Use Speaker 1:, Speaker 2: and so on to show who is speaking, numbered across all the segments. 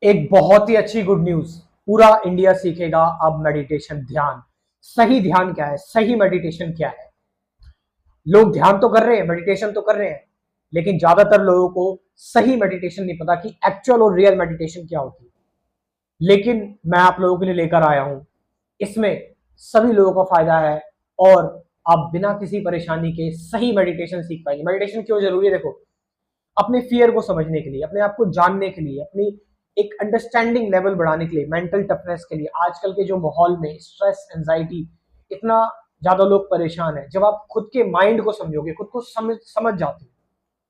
Speaker 1: एक बहुत ही अच्छी गुड न्यूज। पूरा इंडिया सीखेगा अब मेडिटेशन ध्यान। सही ध्यान क्या है, सही मेडिटेशन क्या है। लोग ध्यान तो कर रहे हैं, मेडिटेशन तो कर रहे हैं, लेकिन ज्यादातर लोगों को सही मेडिटेशन नहीं पता कि एक्चुअल और रियल मेडिटेशन क्या होती है। लेकिन मैं आप लोगों के लिए लेकर आया हूं, इसमें सभी लोगों का फायदा है और आप बिना किसी परेशानी के सही मेडिटेशन सीख पाएंगे। मेडिटेशन क्यों जरूरी है? देखो, अपने फियर को समझने के लिए, अपने आप को जानने के लिए, अपनी एक अंडरस्टैंडिंग लेवल बढ़ाने के लिए, मेंटल टफनेस के लिए। आजकल के जो माहौल में स्ट्रेस, एंजाइटी, इतना ज्यादा लोग परेशान है। जब आप खुद के माइंड को समझोगे, खुद को समझ जाते हो,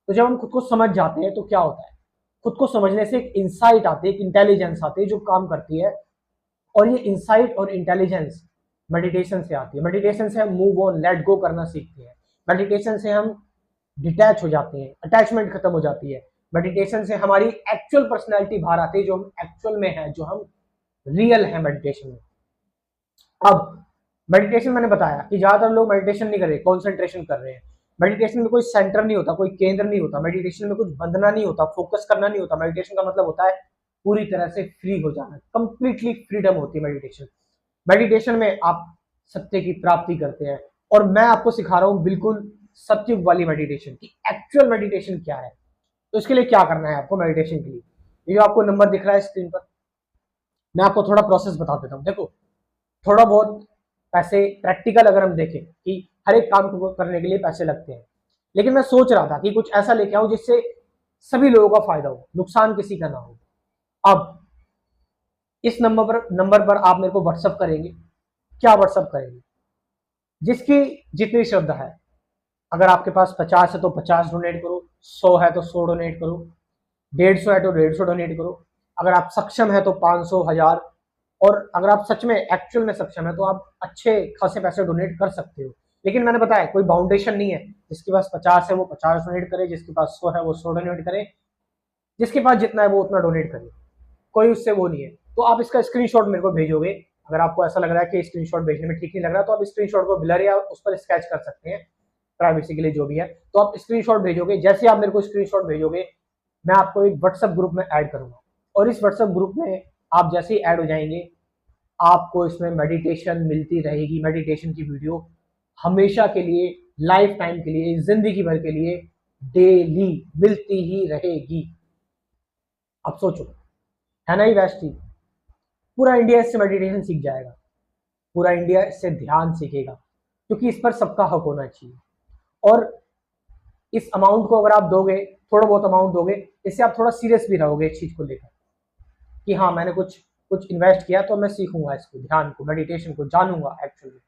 Speaker 1: तो जब हम खुद को समझ जाते हैं तो क्या होता है, खुद को समझने से एक इंसाइट आती है, एक इंटेलिजेंस आती है जो काम करती है। और ये इंसाइट और इंटेलिजेंस मेडिटेशन से आती है। मेडिटेशन से हम मूव ऑन, लेट गो करना सीखते हैं। मेडिटेशन से हम डिटैच हो जाते हैं, अटैचमेंट खत्म हो जाती है। मेडिटेशन से हमारी एक्चुअल पर्सनैलिटी बाहर आती है, जो हम एक्चुअल में है, जो हम रियल है मेडिटेशन में। अब मेडिटेशन मैंने बताया कि ज्यादातर लोग मेडिटेशन नहीं कर रहे, कॉन्सेंट्रेशन कर रहे हैं। मेडिटेशन में कोई सेंटर नहीं होता, कोई केंद्र नहीं होता। मेडिटेशन में कुछ बंधना नहीं होता, फोकस करना नहीं होता। मेडिटेशन का मतलब होता है पूरी तरह से फ्री हो जाना, कंप्लीटली फ्रीडम होती है मेडिटेशन। मेडिटेशन में आप सत्य की प्राप्ति करते हैं। और मैं आपको सिखा रहा हूं बिल्कुल सत्युग वाली मेडिटेशन की। एक्चुअल मेडिटेशन क्या है, तो इसके लिए क्या करना है आपको मेडिटेशन के लिए। ये जो आपको नंबर दिख रहा है स्क्रीन पर, मैं आपको थोड़ा प्रोसेस बता देता हूँ। देखो, थोड़ा बहुत पैसे प्रैक्टिकल अगर हम देखें कि हर एक काम को करने के लिए पैसे लगते हैं, लेकिन मैं सोच रहा था कि कुछ ऐसा लेके आऊं जिससे सभी लोगों का फायदा हो, नुकसान किसी का ना हो। अब इस नंबर पर आप मेरे को व्हाट्सअप करेंगे। क्या व्हाट्सअप करेंगे? जिसकी जितनी श्रद्धा है। अगर आपके पास 50 है तो 50 डोनेट करो, 100 है तो 100 डोनेट करो, 150 है तो 150 डोनेट करो। अगर आप सक्षम है तो 500, 1000। और अगर आप सच में एक्चुअल में सक्षम है तो आप अच्छे खासे पैसे डोनेट कर सकते हो। लेकिन मैंने बताया कोई बाउंडेशन नहीं है। जिसके पास 50 है वो 50 डोनेट करे, जिसके पास 100 है वो 100 डोनेट करे, जिसके पास जितना है वो उतना डोनेट करे। कोई उससे वो नहीं है। तो आप इसका स्क्रीनशॉट मेरे को भेजोगे। अगर आपको ऐसा लग रहा है कि स्क्रीनशॉट भेजने में ठीक नहीं लग रहा, तो आप स्क्रीनशॉट को ब्लर या उस पर स्केच कर सकते हैं, प्राइवेसी के लिए जो भी है। तो आप स्क्रीनशॉट भेजोगे। जैसे आप मेरे को स्क्रीनशॉट भेजोगे, मैं आपको एक व्हाट्सएप ग्रुप में ऐड करूंगा। और इस व्हाट्सएप ग्रुप में आप जैसे ही ऐड हो जाएंगे, आपको इसमें मेडिटेशन मिलती रहेगी। मेडिटेशन की वीडियो हमेशा के लिए, लाइफ टाइम के लिए, जिंदगी भर के लिए डेली मिलती ही रहेगी। अब सोचो, है ना ही बेस्ट चीज। पूरा इंडिया इससे मेडिटेशन सीख जाएगा, पूरा इंडिया इससे ध्यान सीखेगा, क्योंकि इस पर सबका हक होना चाहिए। और इस अमाउंट को अगर आप दोगे, थोड़ा बहुत अमाउंट दोगे, इससे आप थोड़ा सीरियस भी रहोगे इस चीज को लेकर कि हाँ, मैंने कुछ कुछ इन्वेस्ट किया तो मैं सीखूंगा इसको, ध्यान को, मेडिटेशन को जानूंगा एक्चुअली।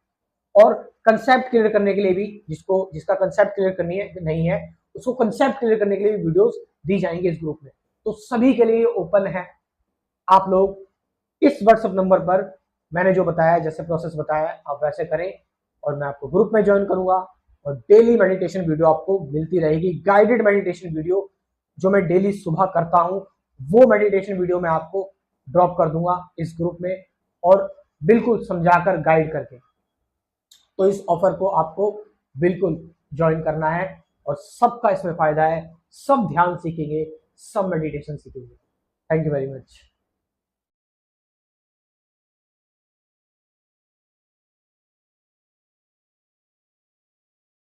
Speaker 1: और कंसेप्ट क्लियर करने के लिए भी, जिसका कंसेप्ट क्लियर करनी है नहीं है, उसको कंसेप्ट क्लियर करने के लिए भी वीडियोस दी जाएंगी इस ग्रुप में। तो सभी के लिए ओपन है। आप लोग इस व्हाट्सएप नंबर पर मैंने जो बताया, जैसे प्रोसेस बताया, आप वैसे करें और मैं आपको ग्रुप में ज्वाइन करूंगा। और डेली मेडिटेशन वीडियो आपको मिलती रहेगी, गाइडेड मेडिटेशन वीडियो जो मैं डेली सुबह करता हूं, वो मेडिटेशन वीडियो मैं आपको ड्रॉप कर दूंगा इस ग्रुप में, और बिल्कुल समझाकर गाइड करके। तो इस ऑफर को आपको बिल्कुल ज्वाइन करना है और सबका इसमें फायदा है। सब ध्यान सीखेंगे, सब मेडिटेशन सीखेंगे। Thank you very much.